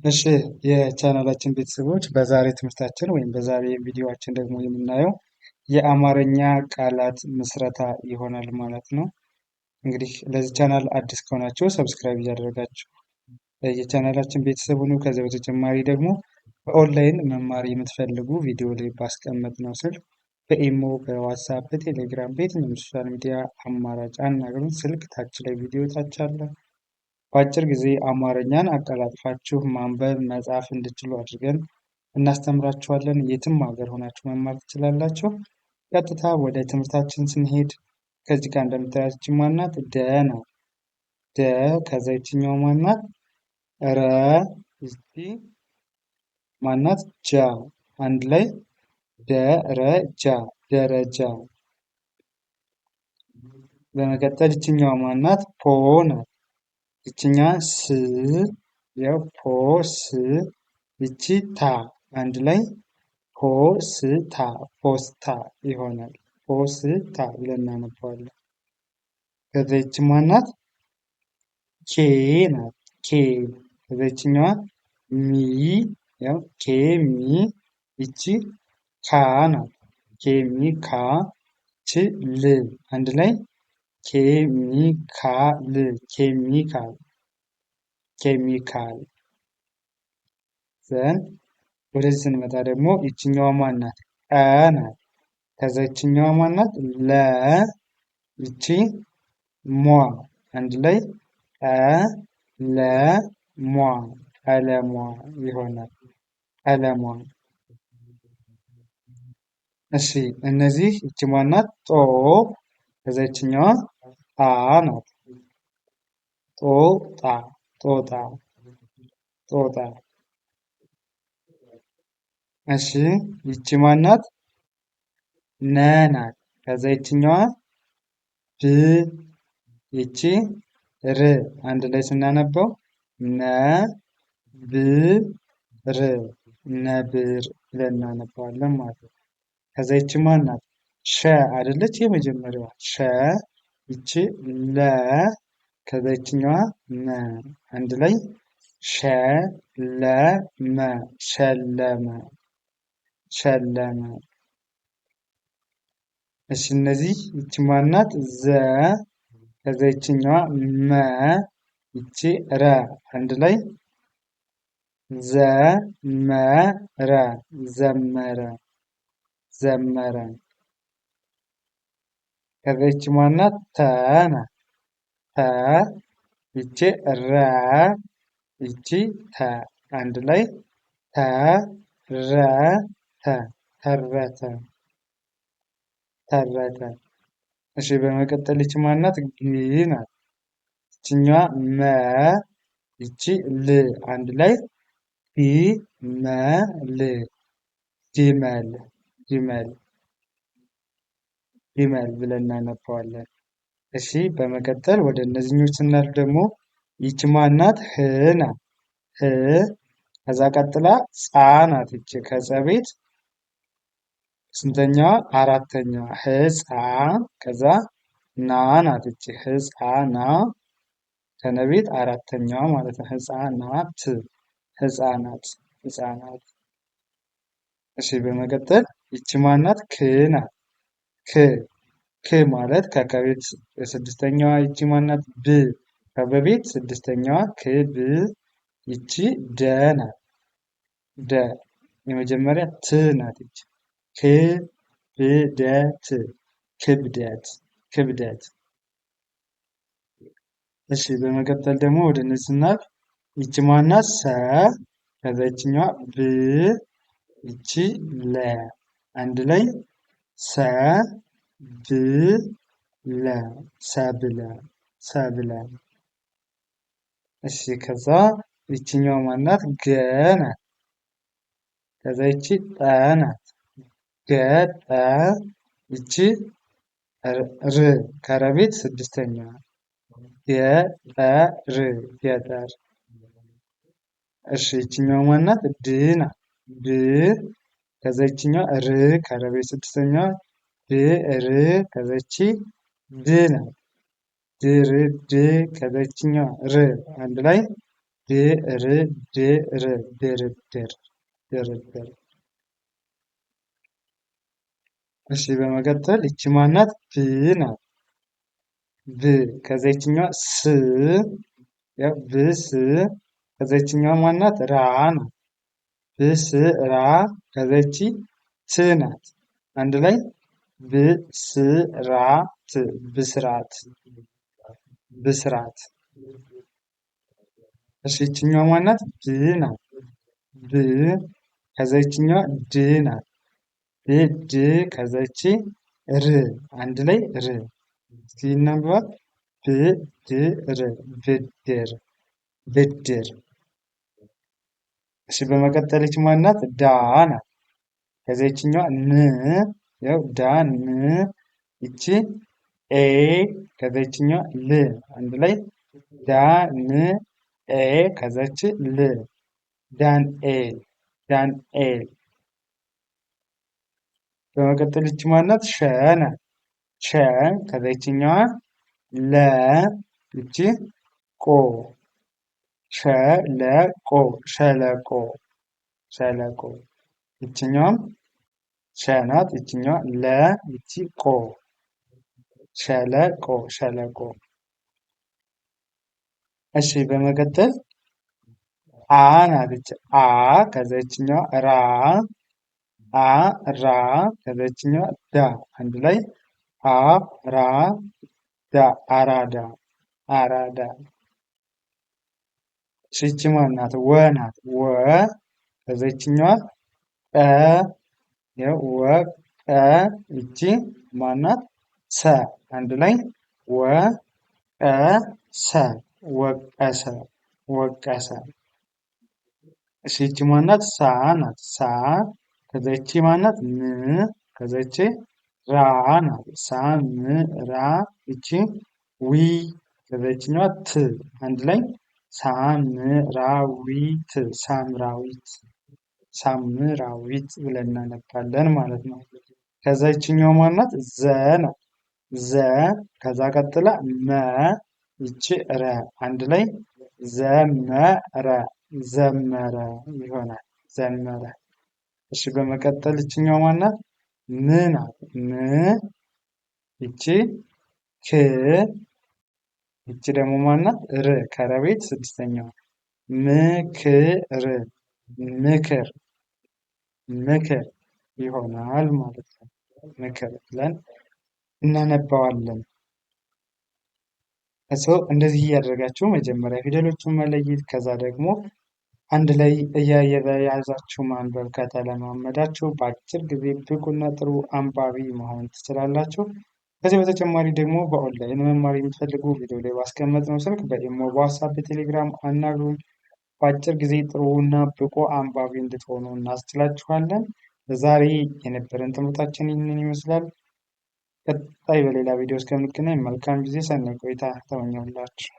እሺ የቻናላችን ቤተሰቦች በዛሬ ትምህርታችን ወይም በዛሬ ቪዲዮአችን ደግሞ የምናየው የአማርኛ ቃላት ምስረታ ይሆናል ማለት ነው። እንግዲህ ለዚህ ቻናል አዲስ ከሆናችሁ ሰብስክራይብ እያደረጋችሁ የቻናላችን ቤተሰብ ሁኑ። ከዚያ በተጨማሪ ደግሞ በኦንላይን መማር የምትፈልጉ ቪዲዮ ላይ ባስቀመጥነው ስልክ በኢሞ፣ በዋትሳፕ፣ በቴሌግራም በየትኛውም ሶሻል ሚዲያ አማራጭ አናግሩን። ስልክ ታች ላይ ቪዲዮ ታች አለ። በአጭር ጊዜ አማርኛን አቀላጥፋችሁ ማንበብ መጻፍ እንድትችሉ አድርገን እናስተምራችኋለን። የትም ሀገር ሆናችሁ መማር ትችላላችሁ። ቀጥታ ወደ ትምህርታችን ስንሄድ ከዚህ ጋር እንደምታዩት ይቺ ማናት? ደ ናት። ደ ከዛ ይችኛው ማናት? ረ ይቺ ማናት? ጃ አንድ ላይ ደረጃ ደረጃ። በመቀጠል ይችኛዋ ማናት? ፖ ናት። ይችኛ ስ ያው ፖ ስ ይቺ ታ አንድ ላይ ፖስታ ፖስታ ይሆናል። ፖስታ ብለን እናነባዋለን። ከዛ ይቺ ማናት? ኬ ናት። ኬ ከዛ ይችኛዋ ሚ ያው ኬ ሚ ይቺ ካ ናት። ኬ ሚ ካ ይቺ ል አንድ ላይ ኬሚካል ኬሚካል ኬሚካል። ዘን ወደዚህ ስንመጣ ደግሞ ይችኛዋ ማናት? ቀ ናት። ከዛ ይችኛዋ ማናት? ለ ይቺ ሟ አንድ ላይ ለ ሟ ቀለሟ ይሆናል። ቀለሟ። እሺ እነዚህ ይቺ ማናት? ጦ ከዛ ይችኛዋ ጣ ናት። ጦጣ ጦጣ ጦጣ። እሺ ይቺ ማናት? ነ ናት። ከዛ ይችኛዋ ብ ይቺ ር አንድ ላይ ስናነበው ነ ብ ር ነብር ብለን እናነባዋለን ማለት ነው። ከዛ ይቺ ማናት? ሸ አይደለች? የመጀመሪያዋ ሸ ይቺ ለ ከዛ ይችኛዋ መ አንድ ላይ ሸለመ ሸለመ ሸለመ። እሺ እነዚህ ይቺ ማናት? ዘ ከዛ ይችኛዋ መ ይቺ ረ አንድ ላይ ዘመረ ዘመረ ዘመረ። ከዛ ይቺ ማናት? ተ ናት። ተ ይቺ ረ ይቺ ተ አንድ ላይ ተረተ ተረተ ተረተ። እሺ በመቀጠል ይቺ ማናት? ግ ናት። ይችኛዋ መ ይቺ ል አንድ ላይ ጊመል ጊመል ጊመል ጊመል ብለን እናነባዋለን። እሺ በመቀጠል ወደ እነዚህኞች ስናልፍ ደግሞ ይቺ ማናት? ህ ናት። ህ ከዛ ቀጥላ ጻ ናት። ይቺ ከጸ ቤት ስንተኛዋ? አራተኛዋ ህፃ ከዛ ና ናት። ይቺ ህፃና ከነቤት አራተኛዋ ማለት ነው። ህፃናት ህፃናት ህፃናት። እሺ በመቀጠል ይቺ ማናት? ክ ናት። ክ ክ ማለት ከከቤት ስድስተኛዋ ይቺ ማናት? ብ ከበቤት ስድስተኛዋ ክ ብ ይቺ ደ ናት። ደ የመጀመሪያ ት ናት። ይቺ ክብደት ክብደት ክብደት። እሺ በመቀጠል ደግሞ ወደ እነዚህ ስናልፍ ይቺ ማናት? ሰ ከዛ ይችኛዋ ብ ይቺ ለ አንድ ላይ ሰ ብ ለ ሰብለ ሰብለ። እሺ ከዛ ይችኛዋ ማናት? ገ ናት። ከዛ ይቺ ጠ ናት። ገጠ ይቺ ር ከረቤት ስድስተኛዋ ገጠር ገጠር። እሺ ይችኛዋ ማናት? ድ ናት። ድ ከዛ ይችኛዋ ር ከረቤት ስድስተኛዋ ር ከዛ ይቺ ድ ናት። ድር ድ ከዛ ይችኛዋ ር አንድ ላይ ድርድር ድርድር ድርድር። እሺ በመቀጠል ይቺ ማናት? ብ ናት። ብ ከዛ ይችኛዋ ስ ያው ብስ ከዛ ይችኛዋ ማናት? ራ ናት። ብስራ ከዛ ይቺ ት ናት። አንድ ላይ ብስራት ብስራት ብስራት። እሺ ይችኛዋ ማናት? ብ ናት። ብ ከዛ ይችኛዋ ድ ናት። ብድ ከዛ ይቺ ር አንድ ላይ ር። እስኪ እናንብባት። ብድር ብድር ብድር። እሺ በመቀጠል ይቺ ማናት? ዳ ናት። ከዛ ይችኛዋ ን ያው ዳ ን ይቺ ኤ ከዛ ይችኛዋ ል አንድ ላይ ዳን ኤ ከዛች ል ዳንኤል ዳንኤል። በመቀጠል ይቺ ማናት? ሸ ናት። ሸ ከዛ ይችኛዋ ለ ይቺ ቆ ሸለቆ ሸለቆ ሸለቆ። ይችኛዋም ሸ ናት። ይችኛዋ ለ ይቺ ቆ ሸለቆ ሸለቆ። እሺ በመቀጠል አ ናት። ይቺ አ ከዛ ይችኛዋ ራ አ ራ ከዛ ይችኛዋ ዳ አንድ ላይ አ ራ ዳ አራዳ አራዳ። እሺ ይቺ ማን ናት? ወ ናት። ወ ከዛ ይችኛዋ ቀ ያው ወ ቀ ይቺ ማናት? ሰ አንድ ላይ ወ ቀ ሰ ወቀሰ ወቀሰ። እሺ ይቺ ማናት? ሳ ናት። ሳ ከዛ ይቺ ማናት? ም ከዛ ይቺ ራ ናት። ሳምራ ይቺ ዊ ከዛ ይችኛዋ ት አንድ ላይ ሳምራዊት ሳምራዊት ሳምራዊት ብለን እናነባለን ማለት ነው። ከዛ ይችኛው ማናት? ዘ ነው። ዘ ከዛ ቀጥላ መ ይቺ ረ አንድ ላይ ዘመረ ዘመረ ይሆናል። ዘመረ። እሺ በመቀጠል ይችኛው ማናት? ም ናት። ም ይቺ ክ ይቺ ደግሞ ማናት? ር ከረቤት ስድስተኛዋ ምክር ምክር ምክር ይሆናል ማለት ነው። ምክር ብለን እናነባዋለን። እንደዚህ እያደረጋችሁ መጀመሪያ ፊደሎቹን መለየት ከዛ ደግሞ አንድ ላይ እያያዛችሁ ማንበብ ከተለማመዳችሁ በአጭር ጊዜ ብቁና ጥሩ አንባቢ መሆን ትችላላችሁ። ከዚህ በተጨማሪ ደግሞ በኦንላይን መማር የምትፈልጉ ቪዲዮ ላይ ባስቀመጥነው ስልክ በኢሞ፣ በዋትስአፕ፣ በቴሌግራም አናግሩን። በአጭር ጊዜ ጥሩ እና ብቁ አንባቢ እንድትሆኑ እናስችላችኋለን። ዛሬ የነበረን ትምህርታችን ይህንን ይመስላል። ቀጣይ በሌላ ቪዲዮ እስከምንገናኝ መልካም ጊዜ፣ ሰናይ ቆይታ ተመኘሁላችሁ።